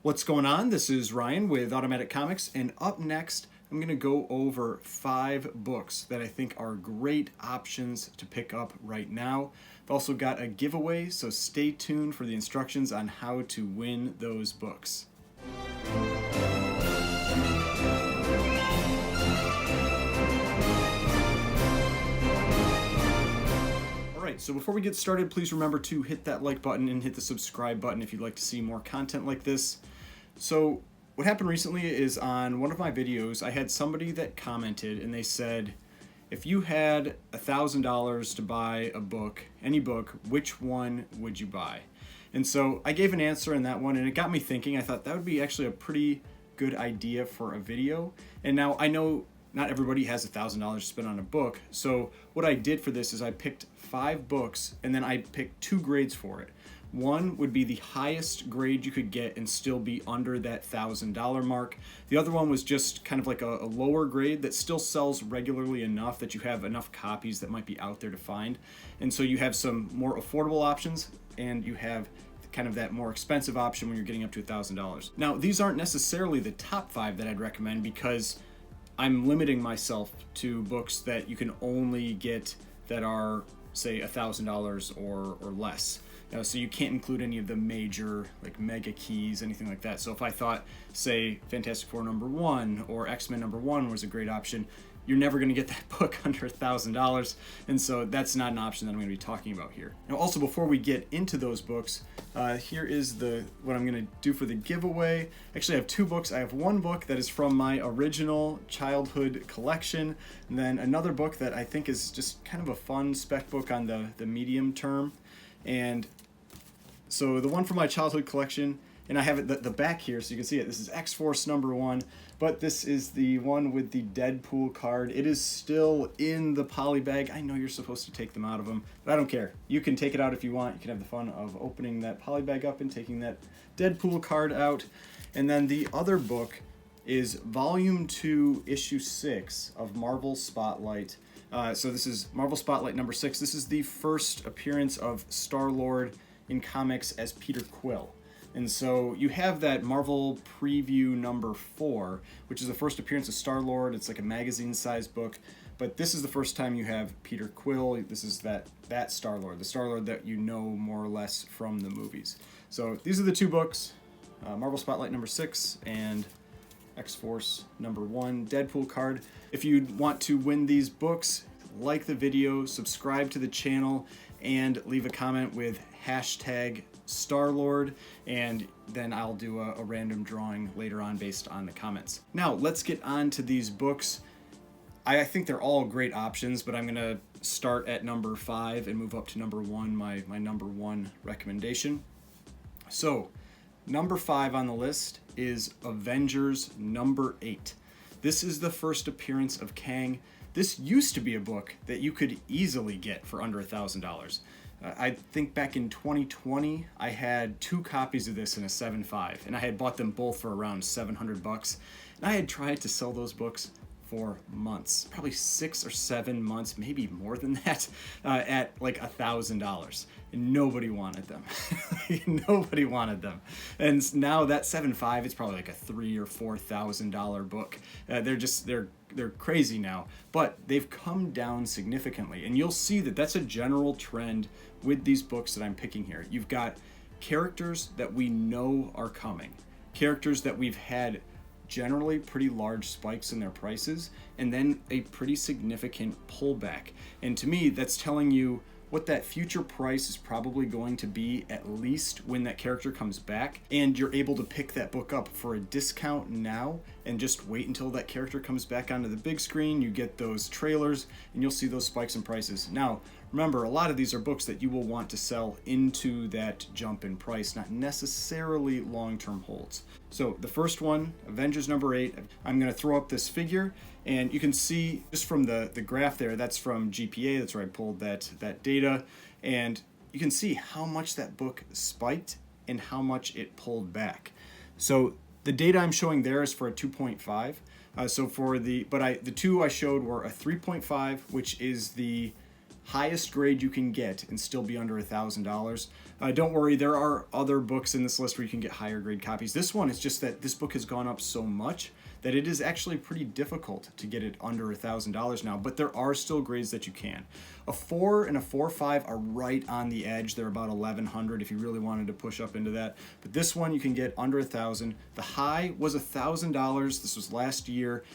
What's going on? This is Ryan with Automatic Comics, and up next I'm going to go over 5 books that I think are great options to pick up right now. I've also got a giveaway, so stay tuned for the instructions on how to win those books. Alright, so before we get started, please remember to hit that like button and hit the subscribe button if you'd like to see more content like this. So what happened recently is on one of my videos, I had somebody that commented and they said, if you had $1,000 to buy a book, any book, which one would you buy? And so I gave an answer in that one, and it got me thinking. I thought that would be actually a pretty good idea for a video. And now I know not everybody has $1,000 to spend on a book. So what I did for this is I picked 5 books and then I picked 2 grades for it. One would be the highest grade you could get and still be under that $1,000 mark. The other one was just kind of like a lower grade that still sells regularly enough that you have enough copies that might be out there to find. And so you have some more affordable options, and you have kind of that more expensive option when you're getting up to $1,000. Now, these aren't necessarily the top 5 that I'd recommend, because I'm limiting myself to books that you can only get that are, say, $1,000 or less. So you can't include any of the major, like, mega keys, anything like that. So if I thought, say, Fantastic Four #1 or XMen #1 was a great option, you're never going to get that book under $1,000, and so that's not an option that I'm going to be talking about here. Now, also, before we get into those books, here is what I'm going to do for the giveaway. Actually, I have 2 books. I have one book that is from my original childhood collection, and then another book that I think is just kind of a fun spec book on the medium term. And so the one from my childhood collection, and I have it the back here so you can see it. This is X-Force #1, but this is the one with the Deadpool card. It is still in the poly bag. I know you're supposed to take them out of them, but I don't care. You can take it out if you want. You can have the fun of opening that poly bag up and taking that Deadpool card out. And then the other book is Volume 2, Issue 6 of Marvel Spotlight. So this is Marvel Spotlight #6. This is the first appearance of Star-Lord in comics as Peter Quill. And so you have that Marvel Preview #4, which is the first appearance of Star-Lord. It's like a magazine-sized book, but this is the first time you have Peter Quill. This is that Star-Lord, the Star-Lord that you know more or less from the movies. So these are the 2 books, Marvel Spotlight #6 and X-Force #1 Deadpool card. If you want to win these books, like the video, subscribe to the channel, and leave a comment with #StarLord, and then I'll do a random drawing later on based on the comments. Now, let's get on to these books. I think they're all great options, but I'm going to start at number 5 and move up to number 1, my number 1 recommendation. So, number 5 on the list is Avengers #8. This is the first appearance of Kang. This used to be a book that you could easily get for under $1,000. I think back in 2020, I had 2 copies of this in a 7.5, and I had bought them both for around $700. And I had tried to sell those books for months, probably 6 or 7 months, maybe more than that, at like $1,000, and nobody wanted them. Nobody wanted them. And now that 7.5, it's probably like a $3,000 or $4,000 book. They're crazy now, but they've come down significantly, and you'll see that that's a general trend with these books that I'm picking here. You've got characters that we know are coming, characters that we've had generally pretty large spikes in their prices, and then a pretty significant pullback. And to me, that's telling you what that future price is probably going to be, at least when that character comes back, and you're able to pick that book up for a discount now and just wait until that character comes back onto the big screen. You get those trailers and you'll see those spikes in prices. Now, remember, a lot of these are books that you will want to sell into that jump in price, not necessarily long-term holds. So the first one, Avengers #8, I'm going to throw up this figure, and you can see just from the graph there, that's from GPA, that's where I pulled that data, and you can see how much that book spiked and how much it pulled back. So the data I'm showing there is for a 2.5. The 2 I showed were a 3.5, which is the highest grade you can get and still be under $1,000. Don't worry, there are other books in this list where you can get higher grade copies. This one is just that this book has gone up so much that it is actually pretty difficult to get it under $1,000 now, but there are still grades that you can. A 4 and a 4.5 are right on the edge. They're about 1,100 if you really wanted to push up into that. But this one you can get under $1,000. The high was $1,000. This was last year.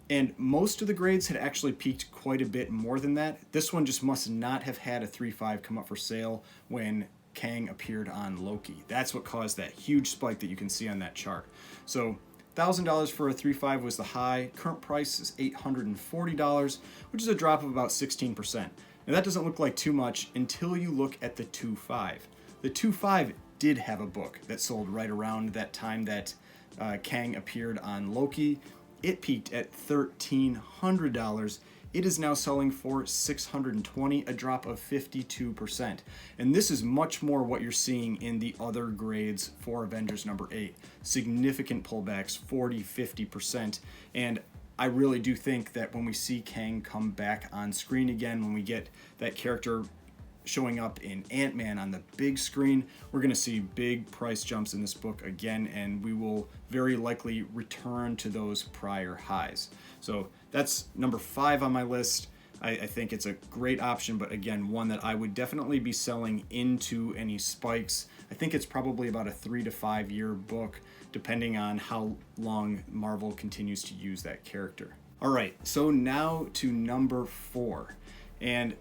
And most of the grades had actually peaked quite a bit more than that. This one just must not have had a 3.5 come up for sale when Kang appeared on Loki. That's what caused that huge spike that you can see on that chart. So $1,000 for a 3.5 was the high. Current price is $840, which is a drop of about 16%. Now that doesn't look like too much until you look at the 2.5. The 2.5 did have a book that sold right around that time that Kang appeared on Loki. It peaked at $1,300. It is now selling for $620, a drop of 52%. And this is much more what you're seeing in the other grades for Avengers number 8. Significant pullbacks, 40-50%. And I really do think that when we see Kang come back on screen again, when we get that character showing up in Ant-Man on the big screen, we're going to see big price jumps in this book again, and we will very likely return to those prior highs. So that's number 5 on my list. I think it's a great option, but again, one that I would definitely be selling into any spikes. I think it's probably about a 3 to 5 year book, depending on how long Marvel continues to use that character. All right, so now to number 4. And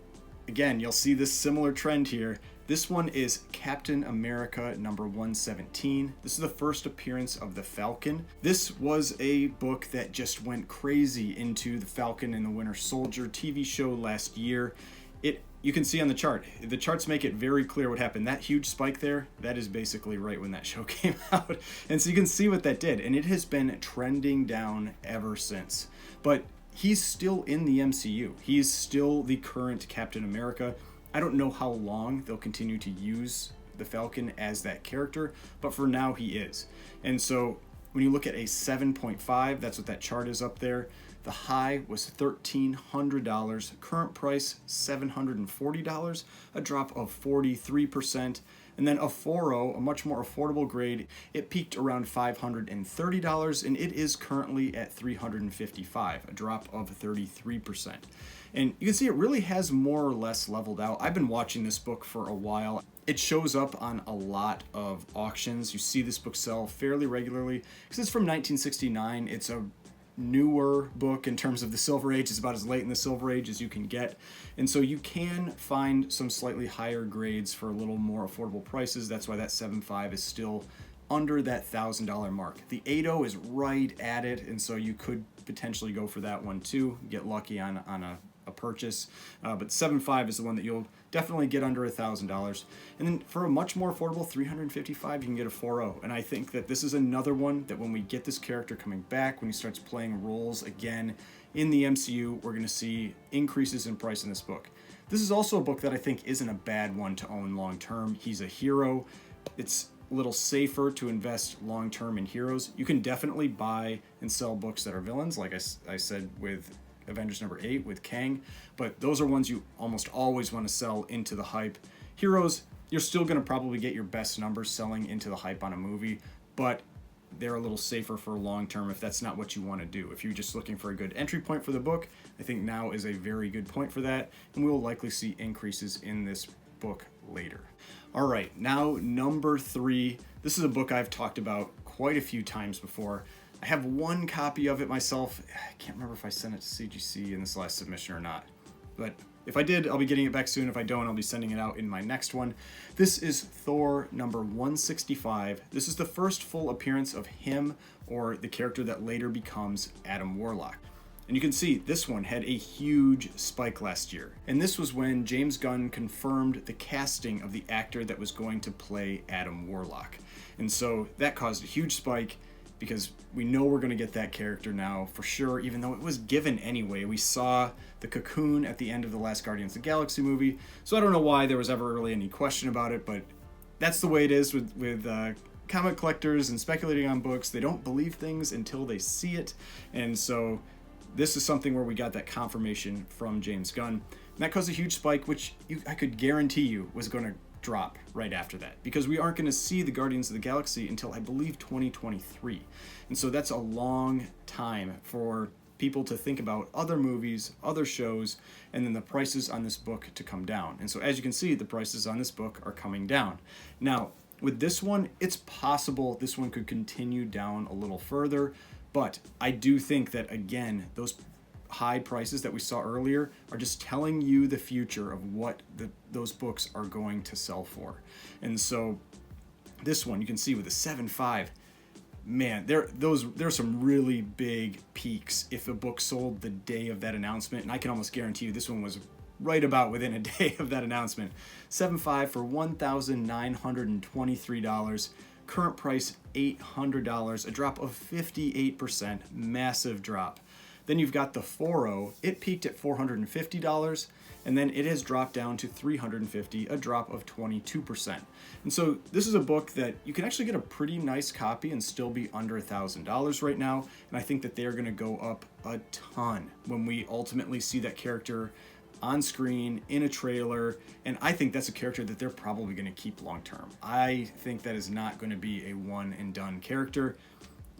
again, you'll see this similar trend here. This one is Captain America number 117. This is the first appearance of the Falcon. This was a book that just went crazy into the Falcon and the Winter Soldier TV show last year. You can see on the chart, the charts make it very clear what happened. That huge spike there, that is basically right when that show came out. And so you can see what that did. And it has been trending down ever since. But he's still in the MCU. He's still the current Captain America. I don't know how long they'll continue to use the Falcon as that character, but for now he is. And so when you look at a 7.5, that's what that chart is up there. The high was $1,300. Current price, $740, a drop of 43%. And then a 4.0, a much more affordable grade, it peaked around $530, and it is currently at $355, a drop of 33%. And you can see it really has more or less leveled out. I've been watching this book for a while. It shows up on a lot of auctions. You see this book sell fairly regularly because it's from 1969. It's a newer book in terms of the Silver Age. It's about as late in the Silver Age as you can get. And so you can find some slightly higher grades for a little more affordable prices. That's why that 7.5 is still under that $1,000 mark. The 8.0 is right at it, and so you could potentially go for that one too, get lucky on a purchase. But 7.5 is the one that you'll definitely get under $1,000. And then for a much more affordable $355, you can get a 4.0. And I think that this is another one that when we get this character coming back, when he starts playing roles again in the MCU, we're going to see increases in price in this book. This is also a book that I think isn't a bad one to own long term. He's a hero. It's a little safer to invest long term in heroes. You can definitely buy and sell books that are villains, like I said with Avengers number 8 with Kang, but those are ones you almost always want to sell into the hype. Heroes, you're still going to probably get your best numbers selling into the hype on a movie, but they're a little safer for long term if that's not what you want to do. If you're just looking for a good entry point for the book, I think now is a very good point for that, and we will likely see increases in this book later. All right, now number 3. This is a book I've talked about quite a few times before. I have one copy of it myself. I can't remember if I sent it to CGC in this last submission or not. But if I did, I'll be getting it back soon. If I don't, I'll be sending it out in my next one. This is Thor number 165. This is the first full appearance of him, or the character that later becomes Adam Warlock. And you can see this one had a huge spike last year. And this was when James Gunn confirmed the casting of the actor that was going to play Adam Warlock. And so that caused a huge spike, because we know we're going to get that character now for sure, even though it was given anyway. We saw the Cocoon at the end of the last Guardians of the Galaxy movie, so I don't know why there was ever really any question about it, but that's the way it is with comic collectors and speculating on books. They don't believe things until they see it, and so this is something where we got that confirmation from James Gunn. And that caused a huge spike, which I could guarantee you was going to drop right after that, because we aren't going to see the Guardians of the Galaxy until I believe 2023. And so that's a long time for people to think about other movies, other shows, and then the prices on this book to come down. And so as you can see, the prices on this book are coming down. Now, with this one, it's possible this one could continue down a little further, but I do think that, again, those high prices that we saw earlier are just telling you the future of what those books are going to sell for. And so this one, you can see with the 7.5, man, there's some really big peaks if a book sold the day of that announcement, and I can almost guarantee you this one was right about within a day of that announcement. 7.5 for $1,923. Current price $800, a drop of 58%, massive drop. Then you've got the 4.0. It peaked at $450, and then it has dropped down to $350, a drop of 22%. And so this is a book that you can actually get a pretty nice copy and still be under $1,000 right now. And I think that they're going to go up a ton when we ultimately see that character on screen in a trailer, and I think that's a character that they're probably going to keep long term. I think that is not going to be a one and done character.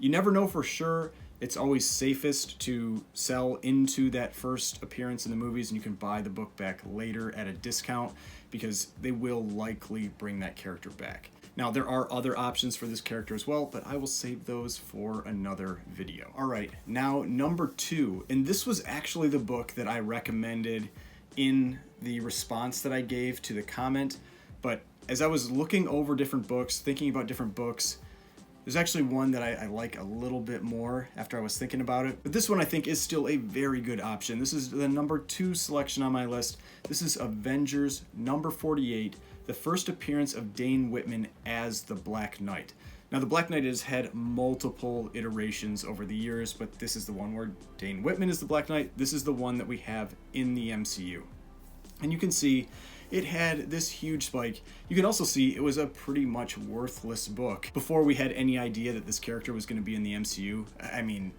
You never know for sure. It's always safest to sell into that first appearance in the movies, and you can buy the book back later at a discount, because they will likely bring that character back. Now, there are other options for this character as well, but I will save those for another video. All right, now number 2, and this was actually the book that I recommended in the response that I gave to the comment, but as I was looking over different books, thinking about different books, there's actually one that I like a little bit more after I was thinking about it. But this one I think is still a very good option. This is the number 2 selection on my list. This is Avengers number 48, the first appearance of Dane Whitman as the Black Knight. Now, the Black Knight has had multiple iterations over the years, but this is the one where Dane Whitman is the Black Knight. This is the one that we have in the MCU. And you can see it had this huge spike. You can also see it was a pretty much worthless book before we had any idea that this character was going to be in the MCU. I mean,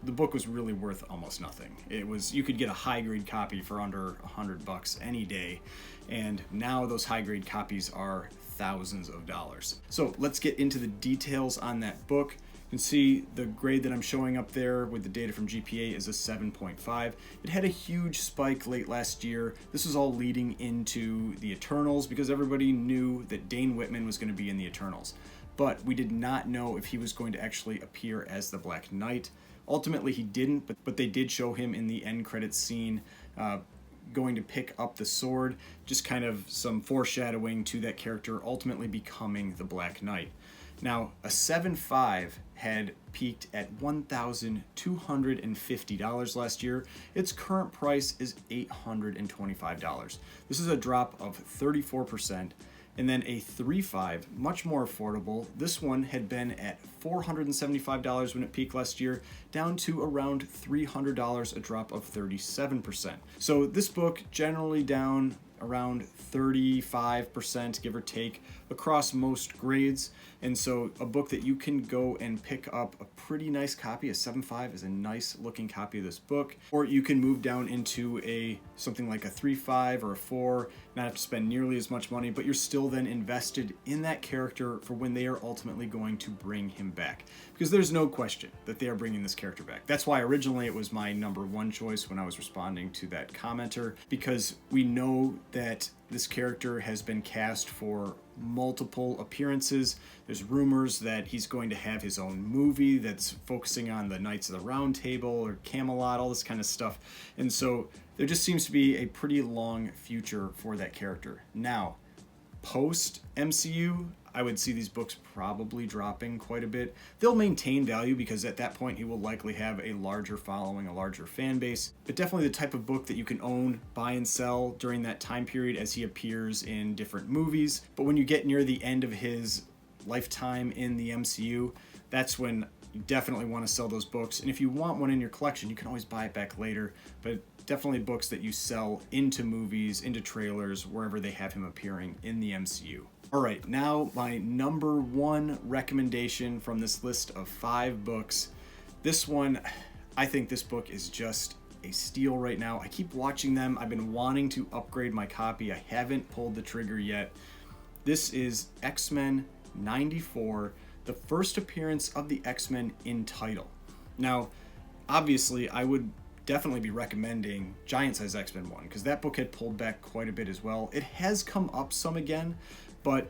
the book was really worth almost nothing. You could get a high-grade copy for under $100 any day, and now those high-grade copies are thousands of dollars. So let's get into the details on that book. You can see the grade that I'm showing up there with the data from GPA is a 7.5. It had a huge spike late last year. This was all leading into the Eternals, because everybody knew that Dane Whitman was going to be in the Eternals. But we did not know if he was going to actually appear as the Black Knight. Ultimately, he didn't, but they did show him in the end credits scene going to pick up the sword, just kind of some foreshadowing to that character ultimately becoming the Black Knight. Now, a 7.5 had peaked at $1,250 last year. Its current price is $825. This is a drop of 34%. And then a 3.5, much more affordable. This one had been at $475 when it peaked last year, down to around $300, a drop of 37%. So this book generally down around 35%, give or take, across most grades. And so a book that you can go and pick up a pretty nice copy. A 7.5 is a nice looking copy of this book. Or you can move down into something like a 3.5 or a 4, not have to spend nearly as much money, but you're still then invested in that character for when they are ultimately going to bring him back. Because there's no question that they are bringing this character back. That's why originally it was my number 1 choice when I was responding to that commenter, because we know that this character has been cast for multiple appearances. There's rumors that he's going to have his own movie that's focusing on the Knights of the Round Table or Camelot, all this kind of stuff. And so there just seems to be a pretty long future for that character. Now, post MCU, I would see these books probably dropping quite a bit. They'll maintain value because at that point he will likely have a larger following, a larger fan base, but definitely the type of book that you can own, buy and sell during that time period as he appears in different movies. But when you get near the end of his lifetime in the MCU, that's when you definitely want to sell those books. And if you want one in your collection, you can always buy it back later, but definitely books that you sell into movies, into trailers, wherever they have him appearing in the MCU. All right, now my number 1 recommendation from this list of 5 books. This one, I think this book is just a steal right now. I keep watching them. I've been wanting to upgrade my copy. I haven't pulled the trigger yet. This is X-Men 94, the first appearance of the X-Men in title. Now, obviously, I would definitely be recommending Giant Size X-Men 1, because that book had pulled back quite a bit as well. It has come up some again, but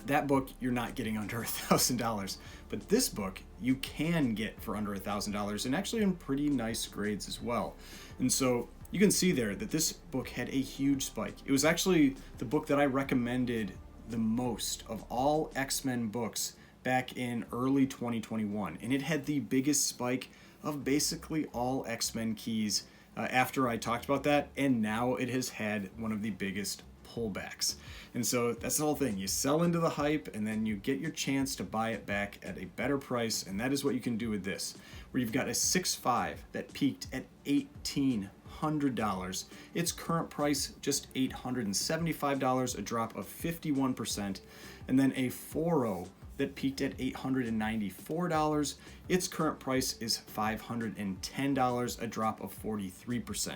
that book you're not getting under $1,000. But this book you can get for under $1,000, and actually in pretty nice grades as well. And so you can see there that this book had a huge spike. It was actually the book that I recommended the most of all X-Men books back in early 2021, and it had the biggest spike of basically all X-Men keys after I talked about that, and now it has had one of the biggest pullbacks. And so that's the whole thing. You sell into the hype, and then you get your chance to buy it back at a better price, and that is what you can do with this, where you've got a 6.5 that peaked at $1,800. Its current price just $875, a drop of 51%, and then a 4.0 that peaked at $894. Its current price is $510, a drop of 43%.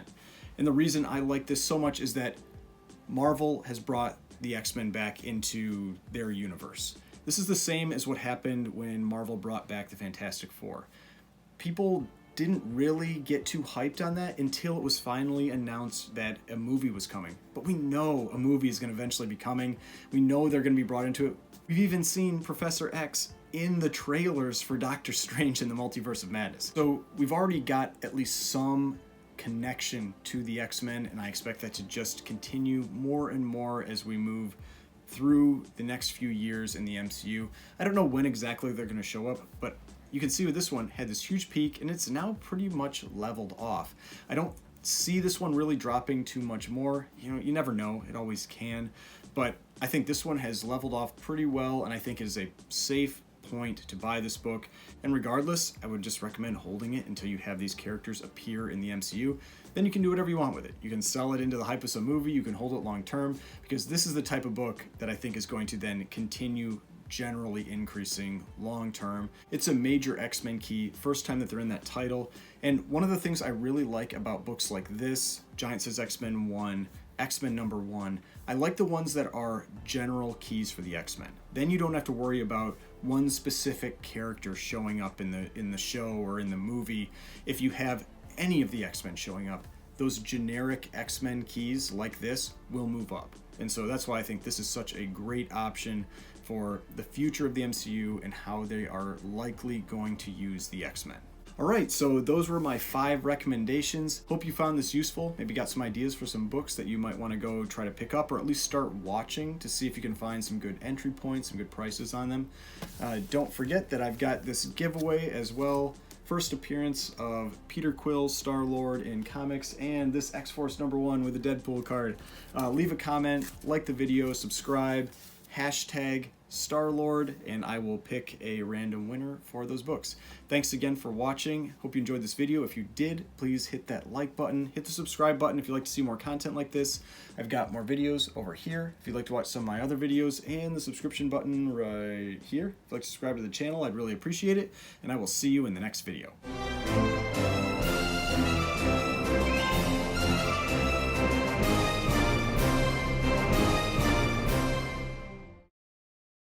And the reason I like this so much is that Marvel has brought the X-Men back into their universe. This is the same as what happened when Marvel brought back the Fantastic Four. People didn't really get too hyped on that until it was finally announced that a movie was coming. But we know a movie is going to eventually be coming. We know they're going to be brought into it. We've even seen Professor X in the trailers for Doctor Strange in the Multiverse of Madness. So we've already got at least some connection to the X-Men, and I expect that to just continue more and more as we move through the next few years in the MCU. I don't know when exactly they're going to show up, but you can see with this one had this huge peak, and it's now pretty much leveled off. I don't see this one really dropping too much more. You know, you never know. It always can. But I think this one has leveled off pretty well, and I think it is a safe point to buy this book. And regardless, I would just recommend holding it until you have these characters appear in the MCU. Then you can do whatever you want with it. You can sell it into the hype of some movie, you can hold it long term, because this is the type of book that I think is going to then continue generally increasing long term. It's a major X-Men key, first time that they're in that title. And one of the things I really like about books like this, Giant Size X-Men 1, X-Men number 1, I like the ones that are general keys for the X-Men. Then you don't have to worry about one specific character showing up in the show or in the movie. If you have any of the X-Men showing up, those generic X-Men keys like this will move up. And so that's why I think this is such a great option for the future of the MCU and how they are likely going to use the X-Men. Alright, so those were my 5 recommendations. Hope you found this useful. Maybe got some ideas for some books that you might want to go try to pick up, or at least start watching to see if you can find some good entry points, some good prices on them. Don't forget that I've got this giveaway as well. First appearance of Peter Quill's Star-Lord in comics, and this X-Force number 1 with a Deadpool card. Leave a comment, like the video, subscribe, hashtag Star-Lord, and I will pick a random winner for those books. Thanks again for watching. Hope you enjoyed this video. If you did, please hit that like button, hit the subscribe button if you'd like to see more content like this. I've got more videos over here if you'd like to watch some of my other videos, and the subscription button right here. If you'd like to subscribe to the channel, I'd really appreciate it, and I will see you in the next video.